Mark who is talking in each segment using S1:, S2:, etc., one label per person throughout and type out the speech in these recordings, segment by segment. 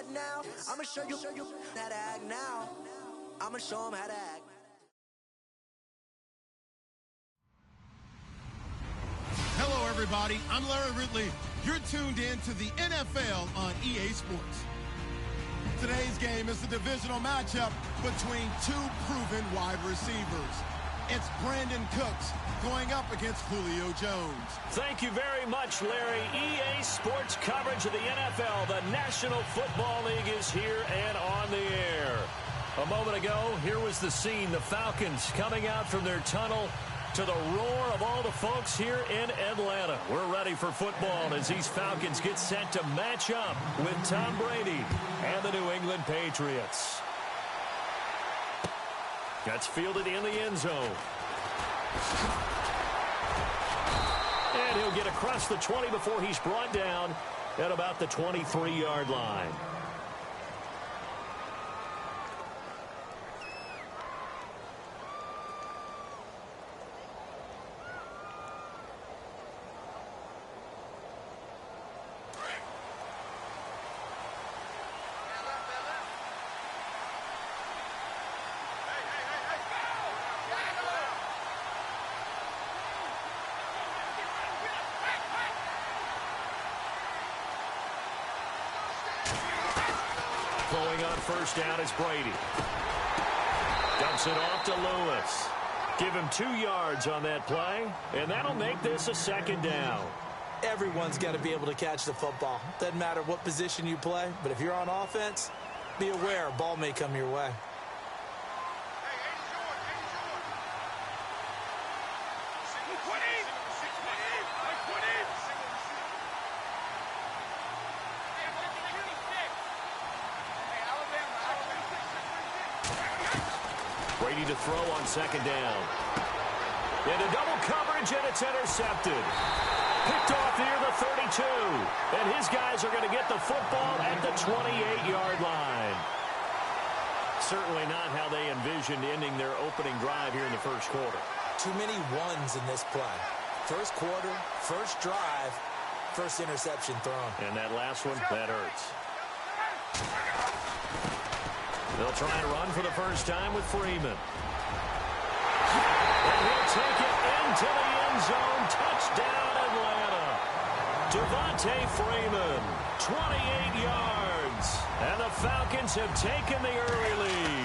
S1: act now. I'ma show you how to act now. I'ma show them how to act.
S2: Hello, everybody. I'm Larry Ridley. You're tuned in to the NFL on EA Sports. Today's game is the divisional matchup between two proven wide receivers. It's Brandon Cooks going up against Julio Jones.
S3: Thank you very much, Larry. EA Sports coverage of the NFL. The National Football League is here and on the air. A moment ago, here was the scene. The Falcons coming out from their tunnel to the roar of all the folks here in Atlanta. We're ready for football as these Falcons get set to match up with Tom Brady and the New England Patriots. That's fielded in the end zone. And he'll get across the 20 before he's brought down at about the 23-yard line. Throwing on first down is Brady. Dumps it off to Lewis. Give him 2 yards on that play, and that'll make this a second down.
S4: Everyone's got to be able to catch the football. Doesn't matter what position you play, but if you're on offense, be aware a ball may come your way.
S3: Brady to throw on second down. Into double coverage, and it's intercepted. Picked off near the 32. And his guys are going to get the football at the 28-yard line. Certainly not how they envisioned ending their opening drive here in the first quarter.
S4: Too many ones in this play. First quarter, first drive, first interception thrown.
S3: And that last one, that hurts. They'll try and run for the first time with Freeman. And he'll take it into the end zone. Touchdown, Atlanta. Devontae Freeman, 28 yards. And the Falcons have taken the early lead.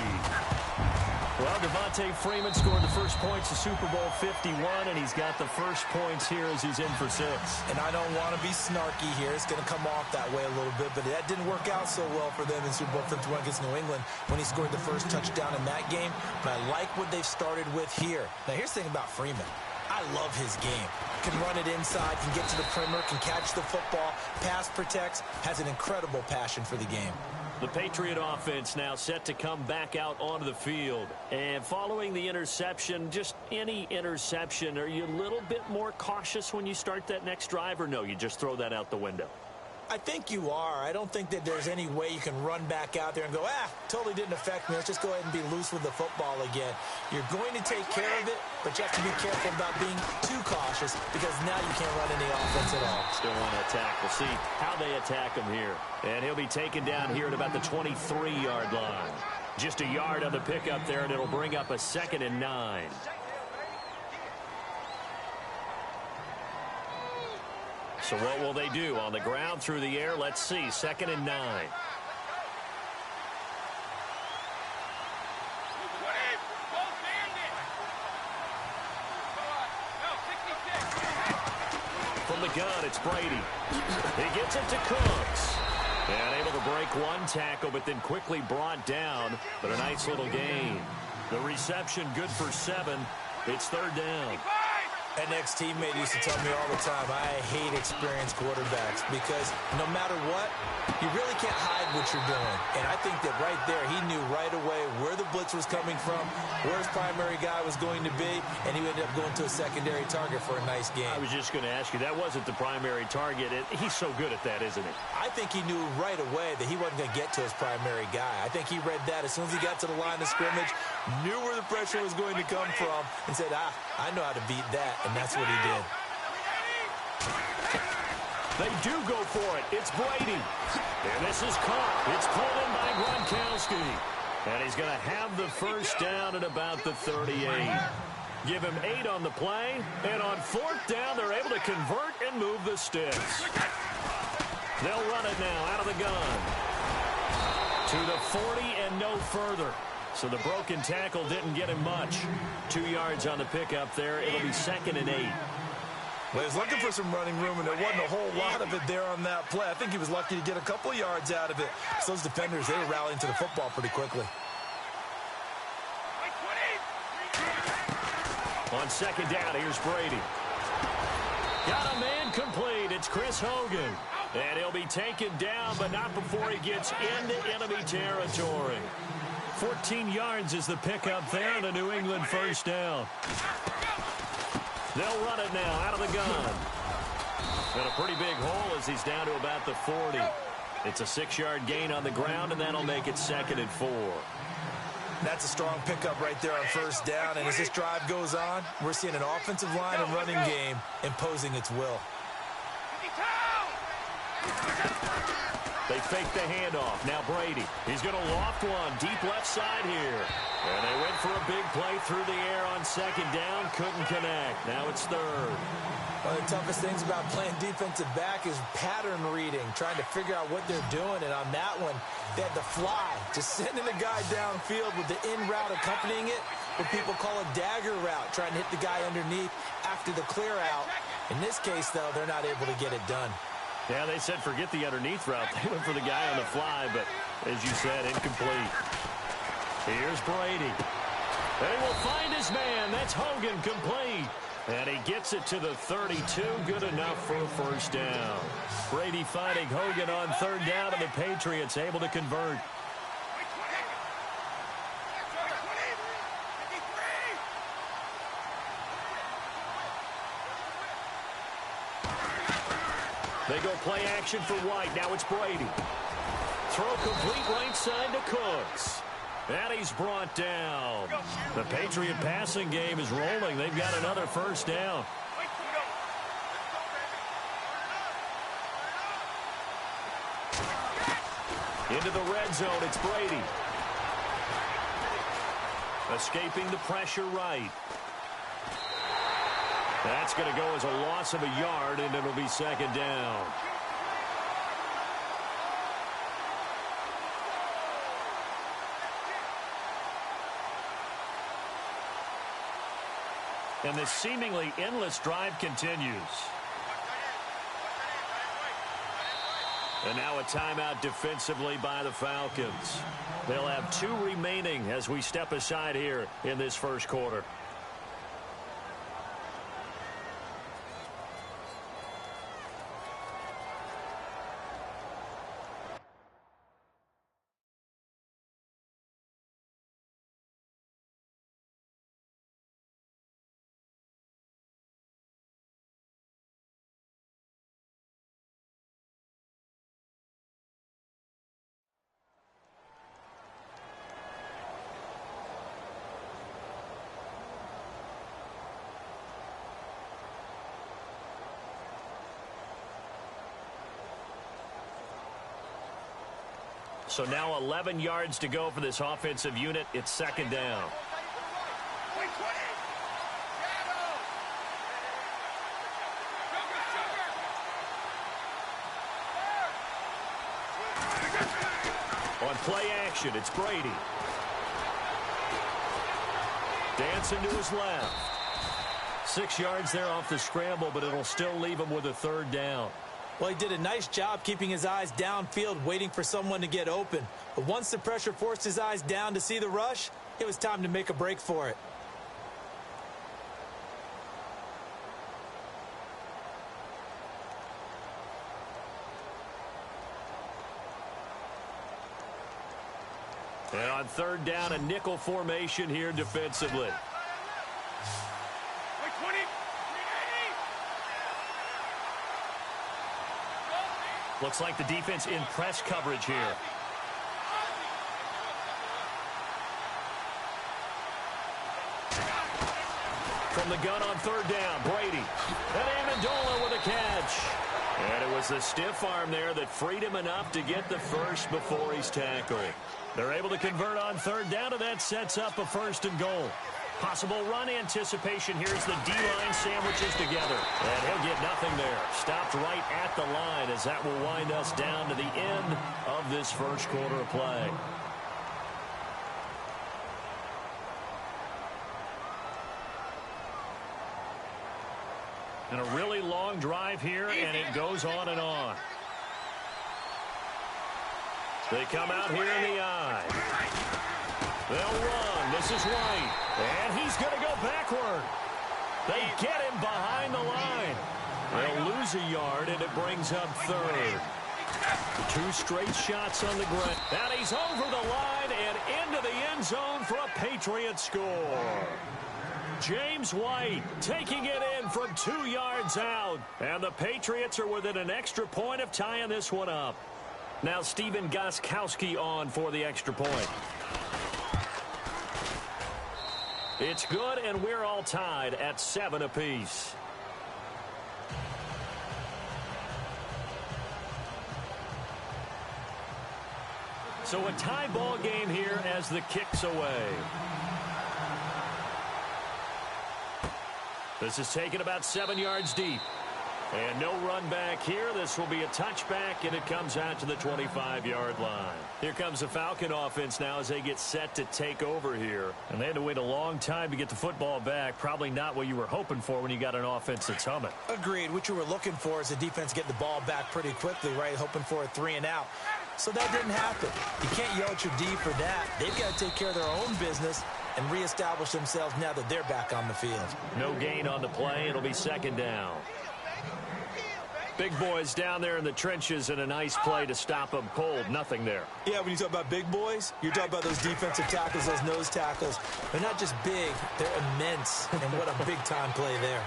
S3: Well, Devontae Freeman scored the first points of Super Bowl 51, and he's got the first points here as he's in for 6.
S4: And I don't want to be snarky here. It's going to come off that way a little bit, but that didn't work out so well for them in Super Bowl 51 against New England when he scored the first touchdown in that game. But I like what they've started with here. Now, here's the thing about Freeman. I love his game. Can run it inside, can get to the perimeter, can catch the football, pass protects, has an incredible passion for the game.
S3: The Patriot offense now set to come back out onto the field. And following the interception, just any interception, are you a little bit more cautious when you start that next drive, or no, you just throw that out the window?
S4: I think you are. I don't think that there's any way you can run back out there and go, totally didn't affect me. Let's just go ahead and be loose with the football again. You're going to take care of it, but you have to be careful about being too cautious because now you can't run any offense at all.
S3: Still want to attack. We'll see how they attack him here. And he'll be taken down here at about the 23-yard line. Just a yard on the pickup there, and it'll bring up a 2nd and 9. So what will they do? On the ground, through the air, let's see. 2nd and 9. From the gun, it's Brady. He gets it to Cooks. And able to break one tackle, but then quickly brought down. But a nice little gain. The reception good for 7. It's 3rd down.
S4: An ex-teammate used to tell me all the time, I hate experienced quarterbacks because no matter what, you really can't hide what you're doing. And I think that right there, he knew right away where the blitz was coming from, where his primary guy was going to be, and he ended up going to a secondary target for a nice game.
S3: I was just going to ask you, that wasn't the primary target. He's so good at that, isn't he?
S4: I think he knew right away that he wasn't going to get to his primary guy. I think he read that as soon as he got to the line of scrimmage, knew where the pressure was going to come from, and said, I know how to beat that. And that's what he did.
S3: They do go for it. It's Brady. And this is caught. It's pulled in by Gronkowski. And he's going to have the first down at about the 38. Give him 8 on the play. And on 4th down, they're able to convert and move the sticks. They'll run it now out of the gun. To the 40 and no further. So the broken tackle didn't get him much. 2 yards on the pickup there. It'll be 2nd and 8.
S4: Well, he was looking for some running room, and there wasn't a whole lot of it there on that play. I think he was lucky to get a couple of yards out of it. So those defenders, they were rallying to the football pretty quickly.
S3: On 2nd down, here's Brady. Got a man complete. It's Chris Hogan. And he'll be taken down, but not before he gets into enemy territory. 14 yards is the pickup there, and a New England first down. They'll run it now out of the gun. And a pretty big hole as he's down to about the 40. It's a 6-yard gain on the ground, and that'll make it 2nd and 4.
S4: That's a strong pickup right there on 1st down. And as this drive goes on, we're seeing an offensive line and running game imposing its will.
S3: They fake the handoff. Now Brady. He's going to loft one deep left side here. And they went for a big play through the air on 2nd down. Couldn't connect. Now it's 3rd.
S4: One of the toughest things about playing defensive back is pattern reading, trying to figure out what they're doing. And on that one, they had the fly, just sending the guy downfield with the in route accompanying it, what people call a dagger route, trying to hit the guy underneath after the clear out. In this case, though, they're not able to get it done.
S3: Yeah, they said forget the underneath route. They went for the guy on the fly, but as you said, incomplete. Here's Brady. They will find his man. That's Hogan, complete. And he gets it to the 32. Good enough for a first down. Brady finding Hogan on 3rd down, and the Patriots able to convert. They go play action for White. Now it's Brady. Throw complete right side to Cooks. And he's brought down. The Patriot passing game is rolling. They've got another first down. Into the red zone, it's Brady. Escaping the pressure right. That's going to go as a loss of a yard, and it'll be 2nd down. And this seemingly endless drive continues. And now a timeout defensively by the Falcons. They'll have 2 remaining as we step aside here in this first quarter. So now 11 yards to go for this offensive unit. It's 2nd down. On play action, it's Brady. Dancing to his left. 6 yards there off the scramble, but it'll still leave him with a 3rd down.
S4: Well, he did a nice job keeping his eyes downfield, waiting for someone to get open. But once the pressure forced his eyes down to see the rush, it was time to make a break for it.
S3: And on 3rd down, a nickel formation here defensively. Looks like the defense in press coverage here. From the gun on third down, Brady. And Amendola with a catch. And it was the stiff arm there that freed him enough to get the first before he's tackled. They're able to convert on third down, and that sets up a 1st and goal. Possible run anticipation. Here's the D-line sandwiches together. And he'll get nothing there. Stopped right at the line as that will wind us down to the end of this first quarter of play. And a really long drive here, and it goes on and on. They come out here in the eye. They'll run. This is White. And he's going to go backward. They get him behind the line. They'll lose a yard, and it brings up 3rd. 2 straight shots on the ground. And he's over the line and into the end zone for a Patriot score. James White taking it in from 2 yards out. And the Patriots are within an extra point of tying this one up. Now Steven Gostkowski on for the extra point. It's good, and we're all tied at 7 apiece. So a tie ball game here as the kick's away. This is taken about 7 yards deep. And no run back here. This will be a touchback, and it comes out to the 25-yard line. Here comes the Falcon offense now as they get set to take over here. And they had to wait a long time to get the football back. Probably not what you were hoping for when you got an offense that's humming.
S4: Agreed. What you were looking for is the defense get the ball back pretty quickly, right? Hoping for a 3 and out. So that didn't happen. You can't yell at your D for that. They've got to take care of their own business and reestablish themselves now that they're back on the field.
S3: No gain on the play. It'll be 2nd down. Big boys down there in the trenches, and a nice play to stop them cold. Nothing there.
S4: Yeah, when you talk about big boys, you're talking about those defensive tackles, those nose tackles. They're not just big, they're immense. And what a big-time play there.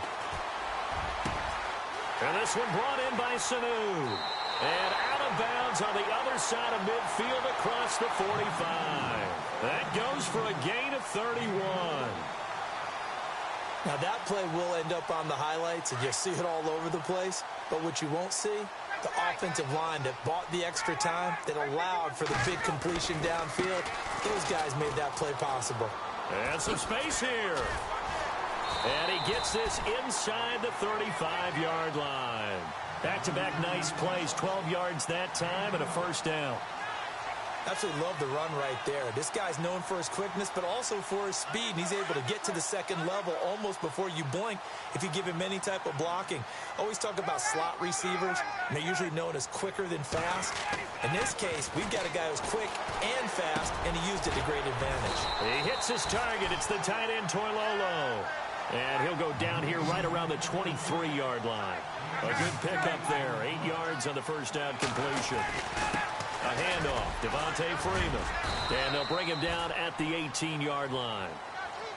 S3: And this one brought in by Sanu. And out of bounds on the other side of midfield across the 45. That goes for a gain of 31.
S4: Now, that play will end up on the highlights, and you'll see it all over the place. But what you won't see, the offensive line that bought the extra time, that allowed for the big completion downfield, those guys made that play possible.
S3: And some space here. And he gets this inside the 35-yard line. Back-to-back nice plays, 12 yards that time, and a 1st down.
S4: Absolutely love the run right there. This guy's known for his quickness, but also for his speed. And he's able to get to the 2nd level almost before you blink if you give him any type of blocking. Always talk about slot receivers. And they're usually known as quicker than fast. In this case, we've got a guy who's quick and fast, and he used it to great advantage.
S3: He hits his target. It's the tight end, Toilolo. And he'll go down here right around the 23-yard line. A good pickup there. 8 yards on the 1st down completion. A handoff, Devontae Freeman. And they'll bring him down at the 18-yard line.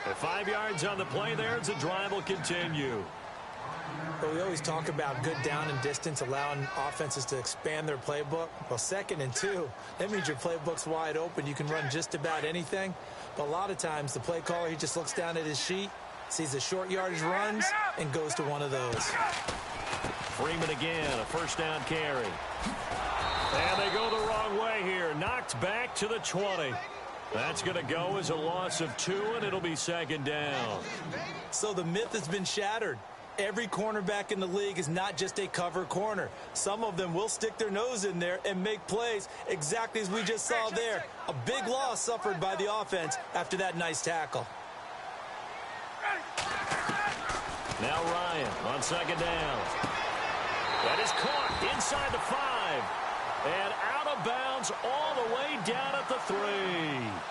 S3: At 5 yards on the play there, the drive will continue.
S4: But we always talk about good down and distance, allowing offenses to expand their playbook. Well, 2nd and 2, that means your playbook's wide open. You can run just about anything. But a lot of times, the play caller, he just looks down at his sheet, sees the short yardage runs, and goes to one of those.
S3: Freeman again, a 1st down carry. And they go the wrong way here. Knocked back to the 20. That's going to go as a loss of 2, and it'll be 2nd down.
S4: So the myth has been shattered. Every cornerback in the league is not just a cover corner. Some of them will stick their nose in there and make plays exactly as we just saw there. A big loss suffered by the offense after that nice tackle.
S3: Now Ryan on 2nd down. That is caught inside the 5. And out of bounds all the way down at the 3.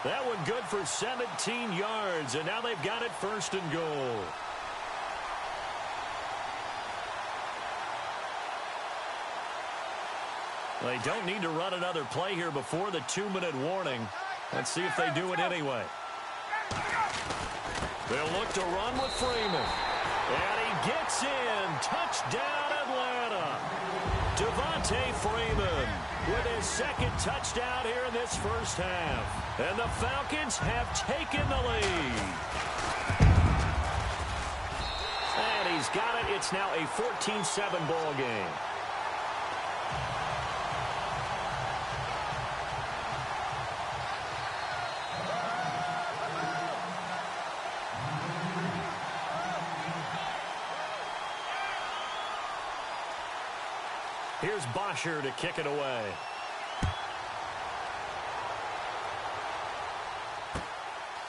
S3: That one good for 17 yards, and now they've got it 1st and goal. They don't need to run another play here before the 2-minute warning. Let's see if they do it anyway. They'll look to run with Freeman. And he gets in. Touchdown, Atlanta. Devontae Freeman with his 2nd touchdown here in this 1st half. And the Falcons have taken the lead. he's got it. It's now a 14-7 ball game. Here's Bosher to kick it away.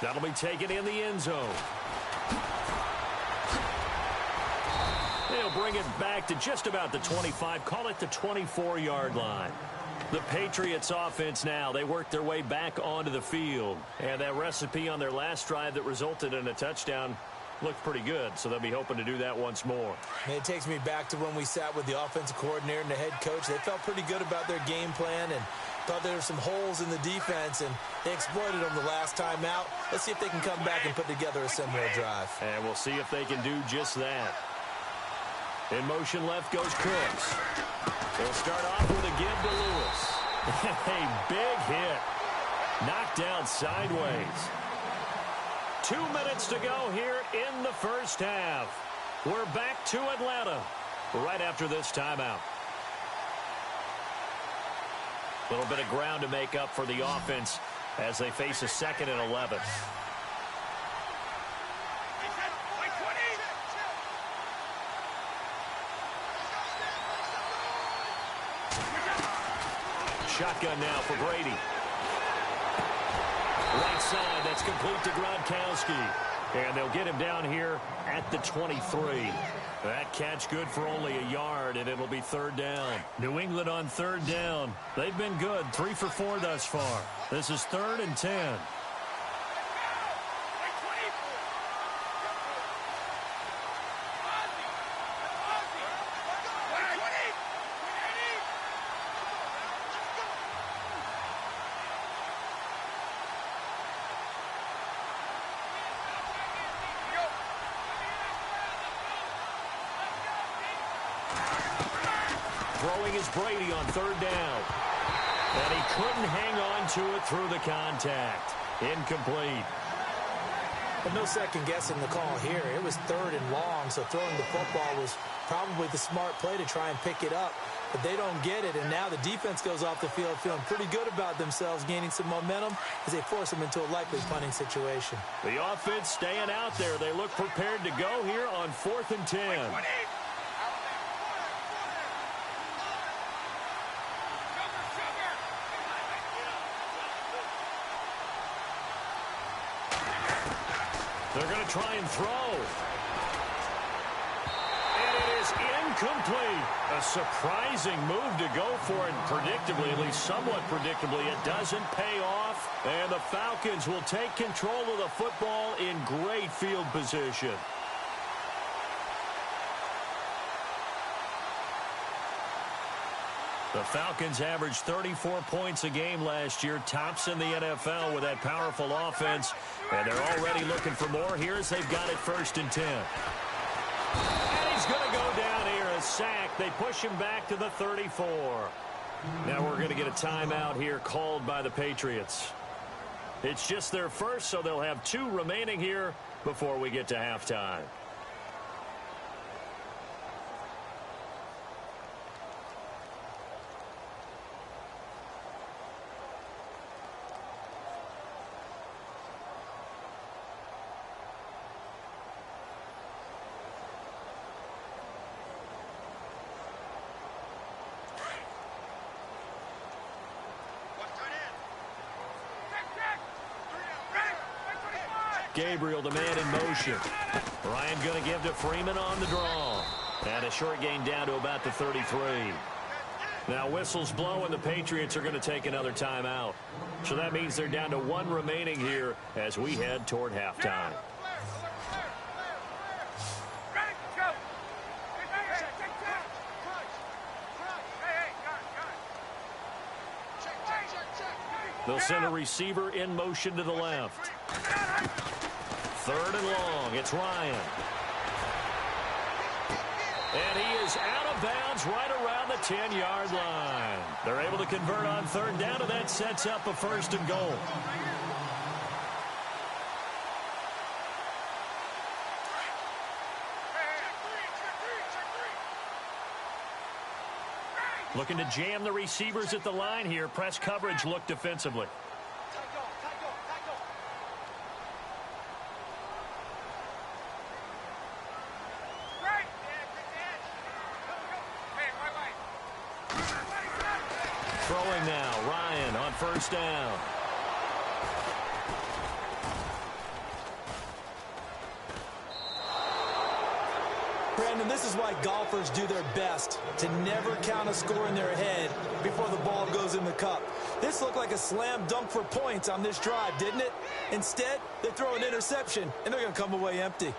S3: That'll be taken in the end zone. They'll bring it back to just about the 25, call it the 24-yard line. The Patriots offense now, they work their way back onto the field. And that recipe on their last drive that resulted in a touchdown looked pretty good, so they'll be hoping to do that once more.
S4: It takes me back to when we sat with the offensive coordinator and the head coach. They felt pretty good about their game plan and thought there were some holes in the defense, and they exploited them the last time out. Let's see if they can come back and put together a similar drive.
S3: And we'll see if they can do just that. In motion left goes Cooks. They'll start off with a give to Lewis. A big hit. Knocked down sideways. 2 minutes to go here in the first half. We're back to Atlanta right after this timeout. A little bit of ground to make up for the offense as they face a 2nd and 11. Shotgun now for Brady. Right side, that's complete to Gronkowski. And they'll get him down here at the 23. That catch good for only a yard, and it'll be 3rd down. New England on 3rd down. They've been good, 3 for 4 thus far. This is 3rd and 10. Throwing is Brady on 3rd down. And he couldn't hang on to it through the contact. Incomplete.
S4: But no second guessing the call here. It was 3rd and long, so throwing the football was probably the smart play to try and pick it up. But they don't get it, and now the defense goes off the field feeling pretty good about themselves, gaining some momentum as they force them into a likely punting situation.
S3: The offense staying out there. They look prepared to go here on 4th and 10. They're going to try and throw. And it is incomplete. A surprising move to go for it. Predictably, at least somewhat predictably, it doesn't pay off. And the Falcons will take control of the football in great field position. The Falcons averaged 34 points a game last year, tops in the NFL with that powerful offense, and they're already looking for more here as they've got it 1st and 10. And he's going to go down here, a sack. They push him back to the 34. Now we're going to get a timeout here called by the Patriots. It's just their first, so they'll have 2 remaining here before we get to halftime. Gabriel, the man in motion. Ryan going to give to Freeman on the draw. And a short gain down to about the 33. Now whistles blow and the Patriots are going to take another timeout. So that means they're down to 1 remaining here as we head toward halftime. They'll send a receiver in motion to the left. 3rd and long. It's Ryan. And he is out of bounds right around the 10-yard line. They're able to convert on 3rd down, and that sets up a 1st and goal. Looking to jam the receivers at the line here. Press coverage look defensively. Throwing now, Ryan on first down.
S4: Brandon, this is why golfers do their best to never count a score in their head before the ball goes in the cup. This looked like a slam dunk for points on this drive, didn't it? Instead, they throw an interception, and they're going to come away empty.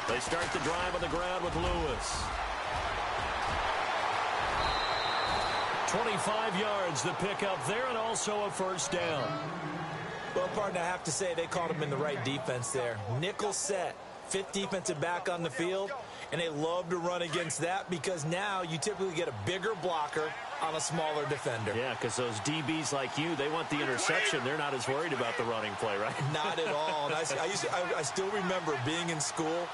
S3: They start the drive on the ground with Lewis. 25 yards the pickup there, and also a first down.
S4: Well, partner, I have to say they caught him in the right defense there. Nickel set, fifth defensive back on the field, and they love to run against that because now you typically get a bigger blocker on a smaller defender.
S3: Yeah, because those DBs like you, they want the interception. They're not as worried about the running play, right?
S4: Not at all. And I still remember being in school,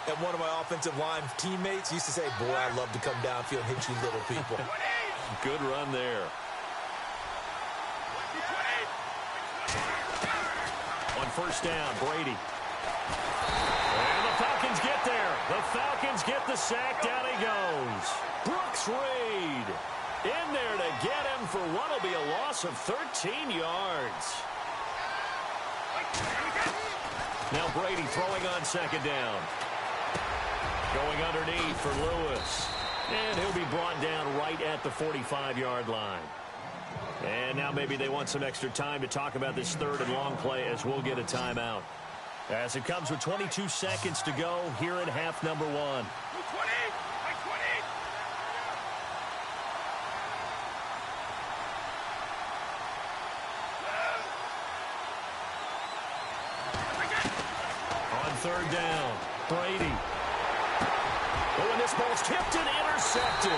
S4: and one of my offensive line teammates used to say, boy, I love to come downfield and hit you little people.
S3: Good run there. On first down, Brady. And the Falcons get there. The Falcons get the sack. Down he goes. Brooks Reed in there to get him for what will be a loss of 13 yards. Now Brady throwing on second down. Going underneath for Lewis. And he'll be brought down right at the 45-yard line. And now maybe they want some extra time to talk about this third and long play as we'll get a timeout. As it comes with 22 seconds to go here in half number one. On third down, Brady. Oh, and this ball's tipped and intercepted.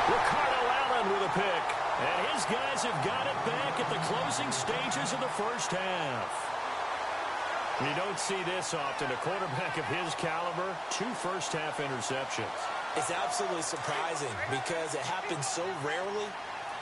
S3: Ricardo Allen with a pick. And his guys have got it back at the closing stages of the first half. You don't see this often. A quarterback of his caliber, 2 first-half interceptions.
S4: It's absolutely surprising because it happens so rarely.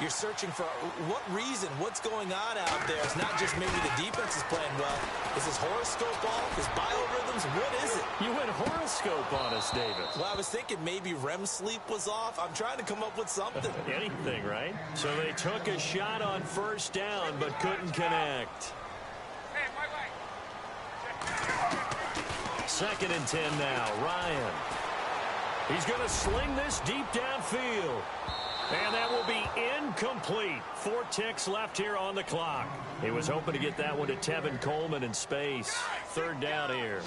S4: You're searching for what reason, what's going on out there. It's not just maybe the defense is playing well. Is his horoscope off? His biorhythms? What is it?
S3: You went horoscope on us, David.
S4: Well, I was thinking maybe REM sleep was off. I'm trying to come up with something.
S3: Anything, right? So they took a shot on first down but couldn't connect. Second and 10 now. Ryan. He's going to sling this deep downfield. And that will be incomplete. 4 ticks left here on the clock. He was hoping to get that one to Tevin Coleman in space. Third down here.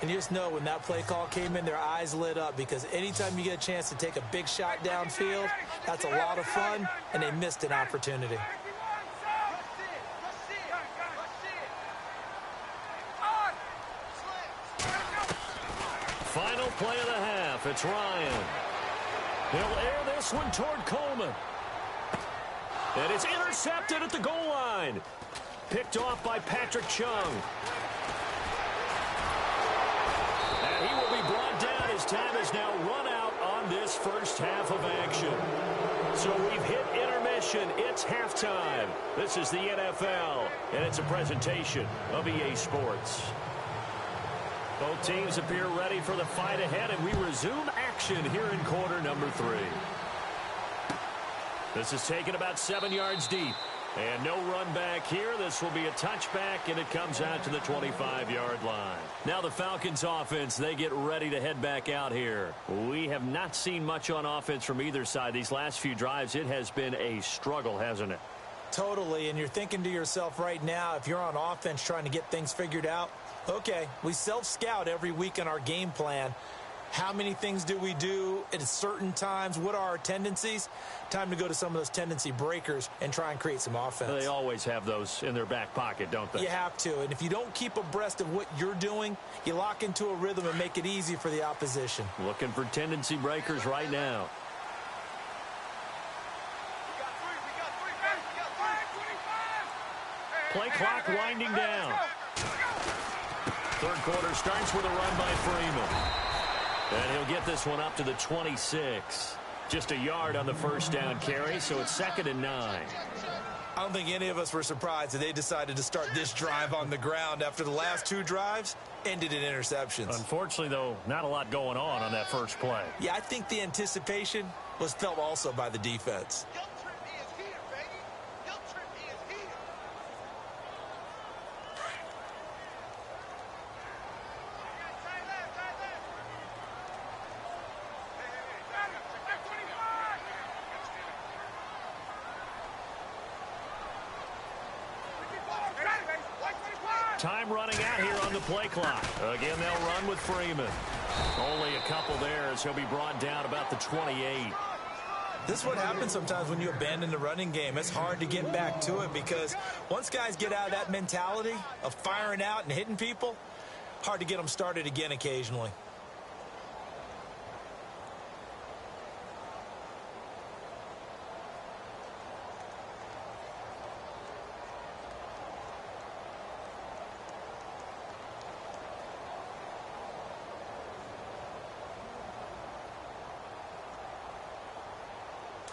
S4: And you just know when that play call came in, their eyes lit up because anytime you get a chance to take a big shot downfield, that's a lot of fun, and they missed an opportunity.
S3: Final play of the half. It's Ryan. He'll air this one toward Coleman. And it's intercepted at the goal line. Picked off by Patrick Chung. And he will be brought down. His time is now run out on this first half of action. So we've hit intermission. It's halftime. This is the NFL, and it's a presentation of EA Sports. Both teams appear ready for the fight ahead, and we resume action here in quarter number 3. This is taken about 7 yards deep. And no run back here. This will be a touchback, and it comes out to the 25-yard line. Now the Falcons offense, they get ready to head back out here. We have not seen much on offense from either side. These last few drives, it has been a struggle, hasn't it?
S4: Totally, and you're thinking to yourself right now, if you're on offense trying to get things figured out, okay, we self-scout every week in our game plan, How many things do we do at certain times? What are our tendencies? Time to go to some of those tendency breakers and try and create some offense.
S3: They always have those in their back pocket, don't they?
S4: You have to. And if you don't keep abreast of what you're doing, you lock into a rhythm and make it easy for the opposition.
S3: Looking for tendency breakers right now. Play clock winding down. Third quarter starts with a run by Freeman. And he'll get this one up to the 26. Just a yard on the first down carry, so it's 2nd and 9.
S4: I don't think any of us were surprised that they decided to start this drive on the ground after the last 2 drives ended in interceptions.
S3: Unfortunately, though, not a lot going on that first play.
S4: Yeah, I think the anticipation was felt also by the defense.
S3: Time running out here on the play clock. Again, they'll run with Freeman. Only a couple there as he'll be brought down about the 28.
S4: This is what happens sometimes when you abandon the running game. It's hard to get back to it because once guys get out of that mentality of firing out and hitting people, hard to get them started again occasionally.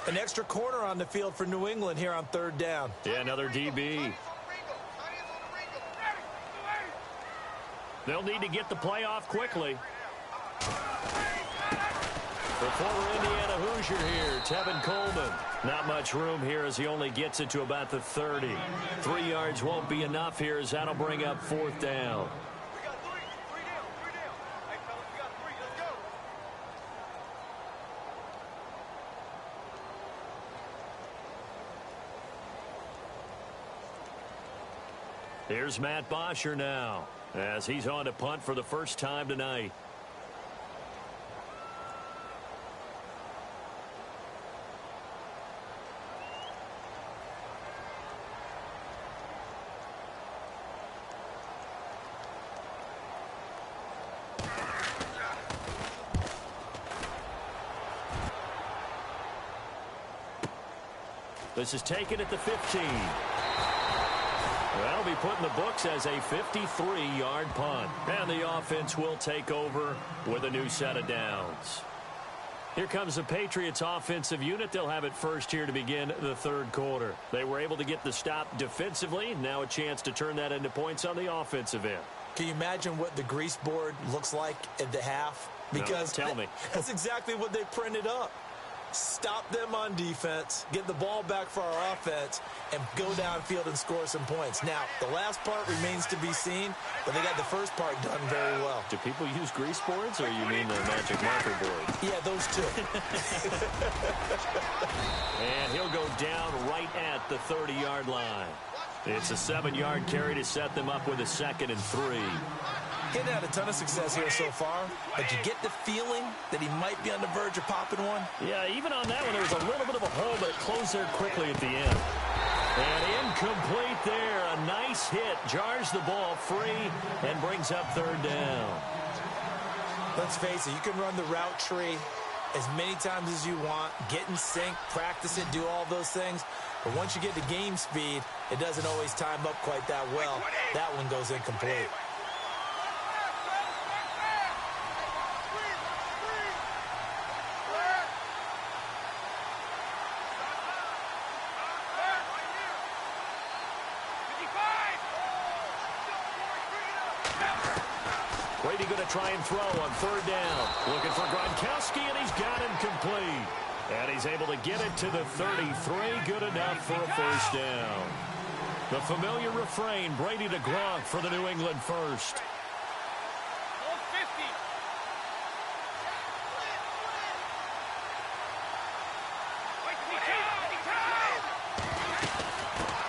S4: An extra corner on the field for New England here on 3rd down.
S3: Yeah, another DB. They'll need to get the play off quickly. The former Indiana Hoosier here, Tevin Coleman. Not much room here as he only gets it to about the 30. 3 yards won't be enough here as that'll bring up 4th down. Here's Matt Bosher now as he's on to punt for the first time tonight. This is taken at the 15. That'll be put in the books as a 53-yard punt. And the offense will take over with a new set of downs. Here comes the Patriots offensive unit. They'll have it first here to begin the 3rd quarter. They were able to get the stop defensively. Now a chance to turn that into points on the offensive end.
S4: Can you imagine what the grease board looks like at the half? Because
S3: no, tell me.
S4: That's exactly what they printed up. Stop them on defense, get the ball back for our offense, and go downfield and score some points. Now, the last part remains to be seen, but they got the first part done very well.
S3: Do people use grease boards, or you mean the magic marker board?
S4: Yeah, those two.
S3: And he'll go down right at the 30-yard line. It's a 7-yard carry to set them up with a 2nd and 3.
S4: Getting had a ton of success here so far, but you get the feeling that he might be on the verge of popping one.
S3: Yeah, even on that one, there was a little bit of a hole, but it closed there quickly at the end. And incomplete there. A nice hit. Jars the ball free and brings up 3rd down.
S4: Let's face it, you can run the route tree as many times as you want, get in sync, practice it, do all those things. But once you get to game speed, it doesn't always time up quite that well. That one goes incomplete.
S3: Brady going to try and throw on 3rd down. Looking for Gronkowski, and he's got him complete. And he's able to get it to the 33. Good enough for a first down. The familiar refrain, Brady to Gronk for the New England first.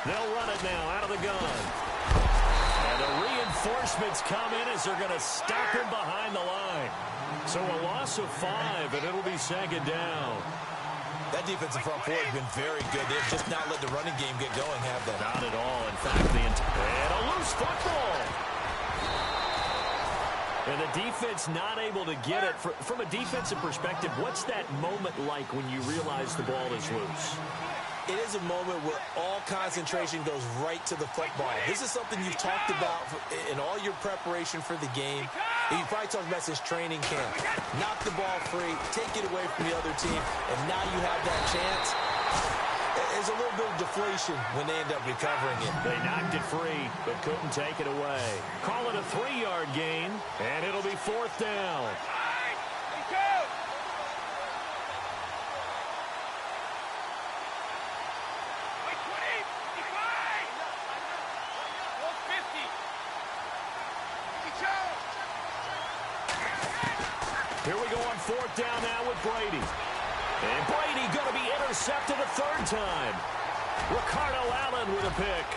S3: They'll run it now out of the gun. And the reinforcements come in as they're going to stop him behind the line. So a loss of 5, and it'll be second down.
S4: That defensive front four has been very good. They've just not let the running game get going, have they?
S3: Not at all. In fact, and a loose football. And the defense not able to get it. From a defensive perspective, what's that moment like when you realize the ball is loose?
S4: It is a moment where all concentration goes right to the football. This is something you've talked about in all your preparation for the game. You've probably talked about since training camp. Knock the ball free, take it away from the other team, and now you have that chance. There's a little bit of deflation when they end up recovering it.
S3: They knocked it free, but couldn't take it away. Call it a 3-yard gain, and it'll be 4th down. Here we go on 4th down now with Brady. And Brady going to be intercepted a 3rd time. Ricardo Allen with a pick.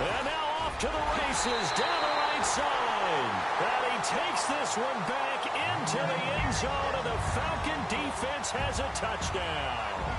S3: And now off to the races down the right side. And he takes this one back into the end zone, and the Falcon defense has a touchdown.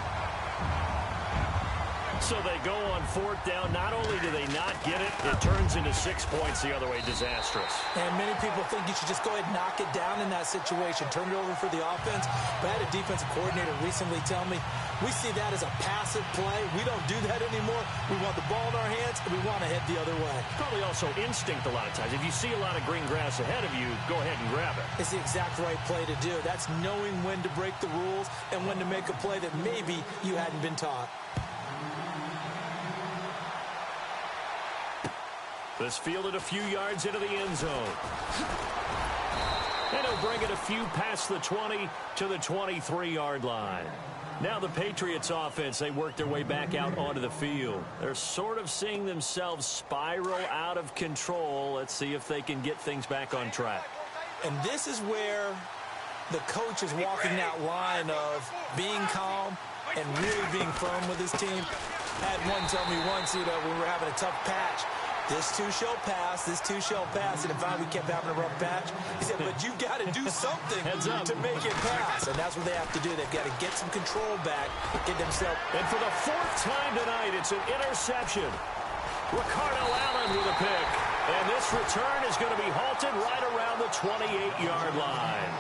S3: So they go on 4th down. Not only do they not get it, it turns into 6 points the other way. Disastrous.
S4: And many people think you should just go ahead and knock it down in that situation. Turn it over for the offense. But I had a defensive coordinator recently tell me, we see that as a passive play. We don't do that anymore. We want the ball in our hands, and we want to head the other way.
S3: Probably also instinct a lot of times. If you see a lot of green grass ahead of you, go ahead and grab it.
S4: It's the exact right play to do. That's knowing when to break the rules and when to make a play that maybe you hadn't been taught.
S3: This fielded a few yards into the end zone. And he'll bring it a few past the 20 to the 23-yard line. Now the Patriots offense, they work their way back out onto the field. They're sort of seeing themselves spiral out of control. Let's see if they can get things back on track.
S4: And this is where the coach is walking that line of being calm and really being firm with his team. I had one tell me once, when we were having a tough patch, this too shall pass, this too shall pass. And if we kept having a rough patch, he said, but you got to do something to make it pass. And that's what they have to do. They've got to get some control back, get themselves.
S3: And for the 4th time tonight, it's an interception. Ricardo Allen with a pick. And this return is going to be halted right around the 28-yard line.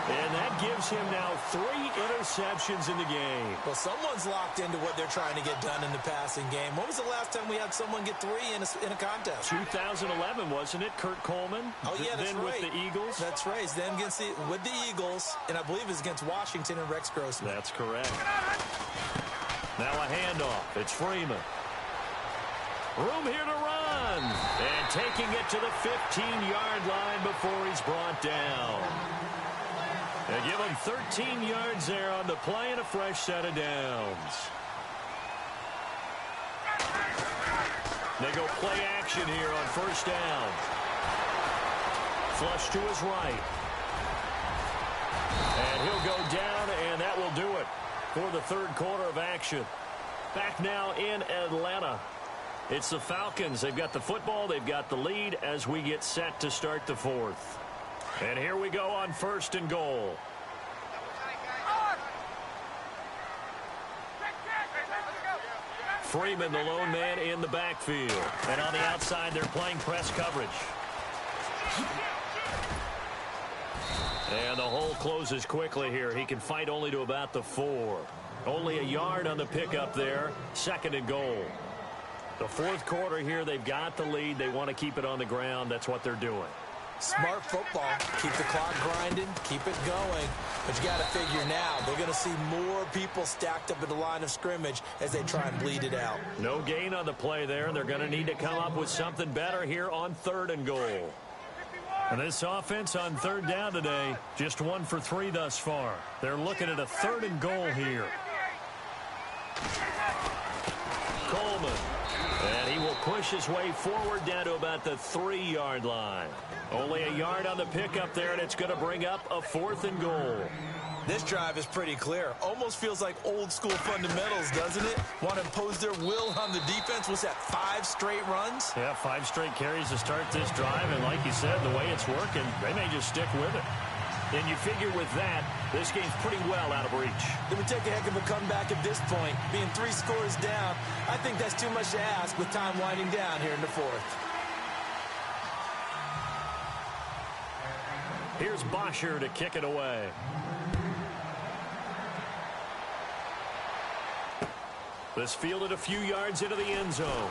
S3: And that gives him now 3 interceptions in the game.
S4: Well, someone's locked into what they're trying to get done in the passing game. When was the last time we had someone get 3 in a contest?
S3: 2011, wasn't it? Kurt Coleman.
S4: Oh, yeah, that's
S3: then
S4: right.
S3: With the Eagles.
S4: That's right. It's then with the Eagles, and I believe it's against Washington and Rex Grossman.
S3: That's correct. Now a handoff. It's Freeman. Room here to run. And taking it to the 15-yard line before he's brought down. They give him 13 yards there on the play and a fresh set of downs. They go play action here on 1st down. Flush to his right. And he'll go down, and that will do it for the 3rd quarter of action. Back now in Atlanta. It's the Falcons. They've got the football. They've got the lead as we get set to start the 4th. And here we go on 1st and goal. Freeman, the lone man in the backfield. And on the outside, they're playing press coverage. And the hole closes quickly here. He can fight only to about the 4. Only a yard on the pickup there. 2nd and goal. The 4th quarter here, they've got the lead. They want to keep it on the ground. That's what they're doing.
S4: Smart football. Keep the clock grinding. Keep it going. But you got to figure now, they're going to see more people stacked up at the line of scrimmage as they try and bleed it out.
S3: No gain on the play there. They're going to need to come up with something better here on 3rd and goal. And this offense on 3rd down today, just 1 for 3 thus far. They're looking at a 3rd and goal here. Coleman. And he will push his way forward down to about the 3-yard line. Only a yard on the pickup there, and it's going to bring up a 4th and goal.
S4: This drive is pretty clear. Almost feels like old school fundamentals, doesn't it? Want to impose their will on the defense. Was that 5 straight runs?
S3: Yeah, 5 straight carries to start this drive. And like you said, the way it's working, they may just stick with it. And you figure with that, this game's pretty well out of reach.
S4: It would take a heck of a comeback at this point. Being 3 scores down, I think that's too much to ask with time winding down here in the fourth.
S3: Here's Bosher to kick it away. This fielded a few yards into the end zone.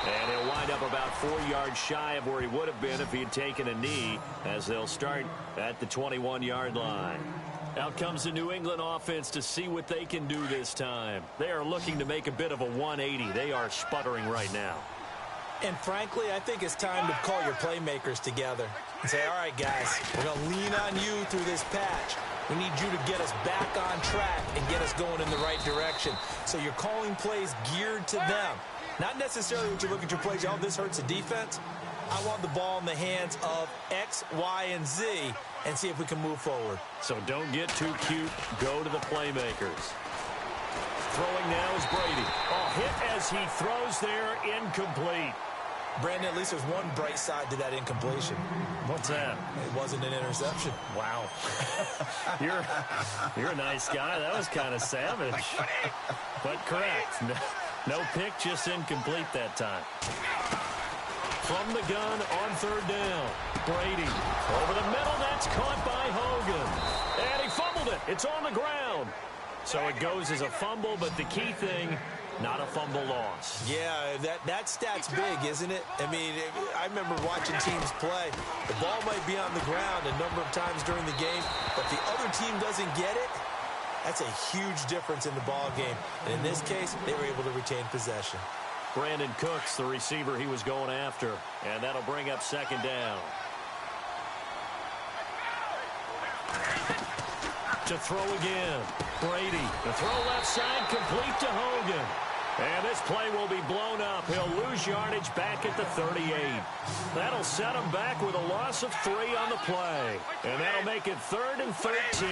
S3: And he'll wind up about 4 yards shy of where he would have been if he had taken a knee, as they'll start at the 21-yard line. Out comes the New England offense to see what they can do this time. They are looking to make a bit of a 180. They are sputtering right now.
S4: And frankly, I think it's time to call your playmakers together and say, all right, guys, we're going to lean on you through this patch. We need you to get us back on track and get us going in the right direction. So you're calling plays geared to them. Not necessarily when you look at your plays, oh, this hurts the defense. I want the ball in the hands of X, Y, and Z and see if we can move forward.
S3: So don't get too cute. Go to the playmakers. Throwing now is Brady. Oh, hit as he throws there, incomplete.
S4: Brandon, at least there's one bright side to that incompletion.
S3: What's that?
S4: It wasn't an interception.
S3: Wow. You're a nice guy. That was kind of savage. But correct. No pick, just incomplete that time. From the gun on third down. Brady over the middle. That's caught by Hogan. And he fumbled it. It's on the ground. So it goes as a fumble, but the key thing, not a fumble loss.
S4: Yeah, that stat's big, isn't it? I mean, I remember watching teams play. The ball might be on the ground a number of times during the game, but the other team doesn't get it. That's a huge difference in the ball game. And in this case, they were able to retain possession.
S3: Brandon Cooks, the receiver he was going after, and that'll bring up second down. To throw again. Brady. The throw left side, complete to Hogan. And this play will be blown up. He'll lose yardage back at the 38. That'll set him back with a loss of 3 on the play. And that'll make it 3rd and 13.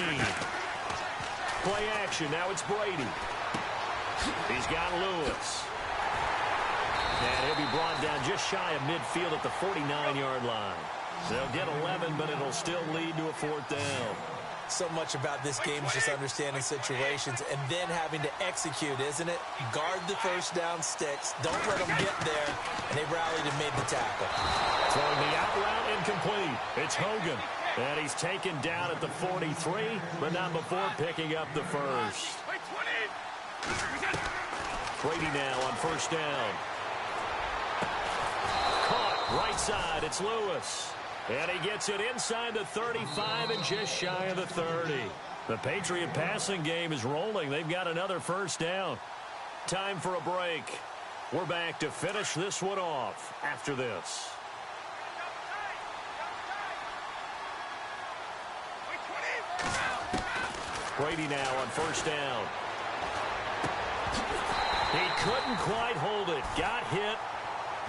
S3: Play action. Now it's Brady. He's got Lewis. And he'll be brought down just shy of midfield at the 49-yard line. They'll get 11, but it'll still lead to a 4th down.
S4: So much about this game is just understanding situations and then having to execute, isn't it? Guard the first down sticks. Don't let them get there. And they rallied and made the tackle.
S3: Throwing the out route incomplete. It's Hogan. And he's taken down at the 43, but not before picking up the first. Brady now on first down. Caught right side. It's Lewis. And he gets it inside the 35 and just shy of the 30. The Patriot passing game is rolling. They've got another first down. Time for a break. We're back to finish this one off after this. Brady now on first down. He couldn't quite hold it. Got hit.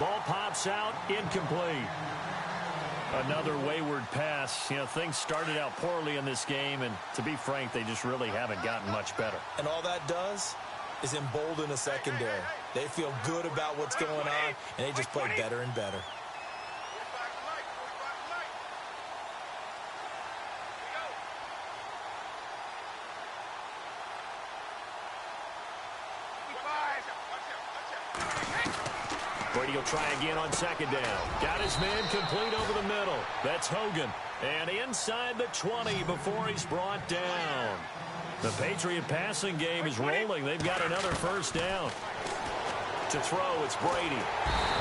S3: Ball pops out. Incomplete. Another wayward pass. You know, things started out poorly in this game, and to be frank, they just really haven't gotten much better.
S4: And all that does is embolden a secondary. They feel good about what's going on, and they just play better and better.
S3: Brady will try again on second down. Got his man complete over the middle. That's Hogan. And inside the 20 before he's brought down. The Patriot passing game is rolling. They've got another first down. To throw, it's Brady.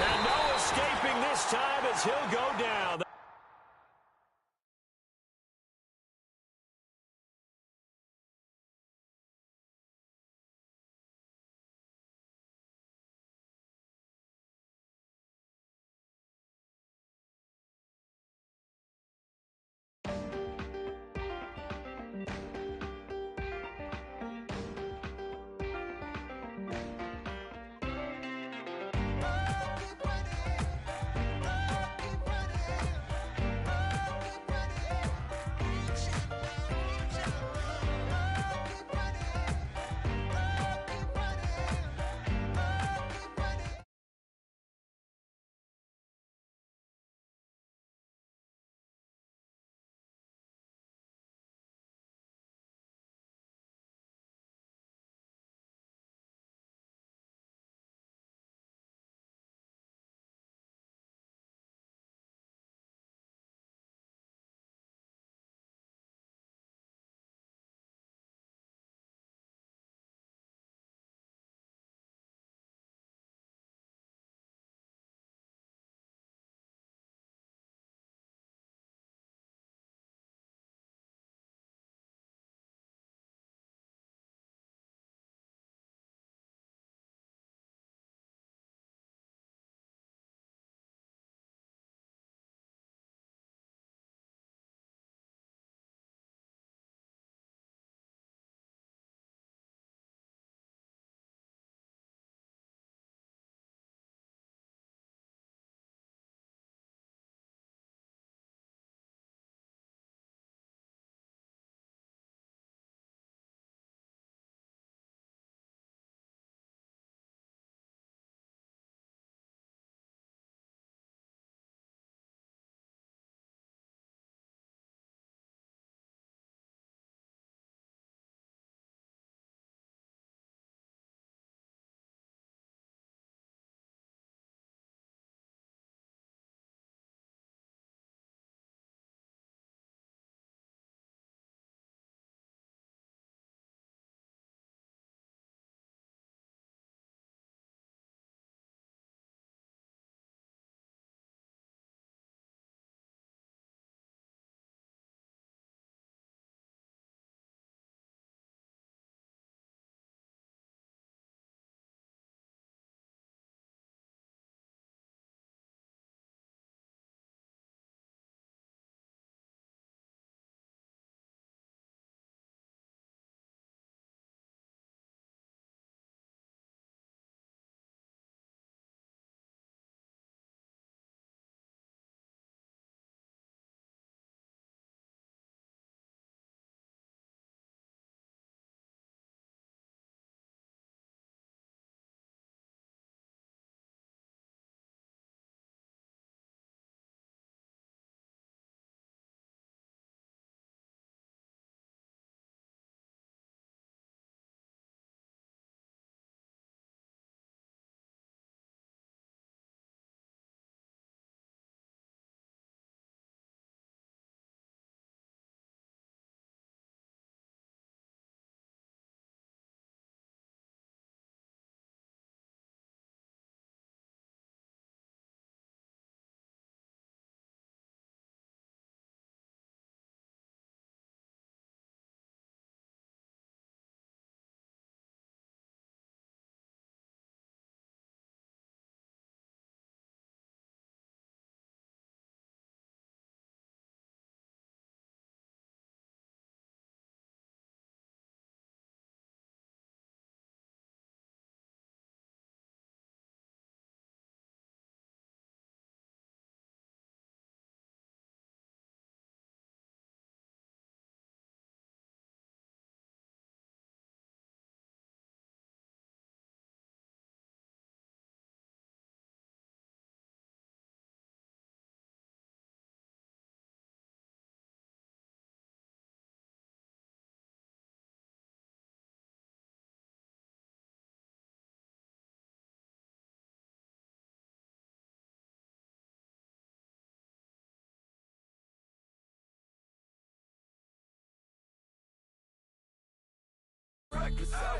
S3: And no escaping this time as he'll go down.
S5: reckless. I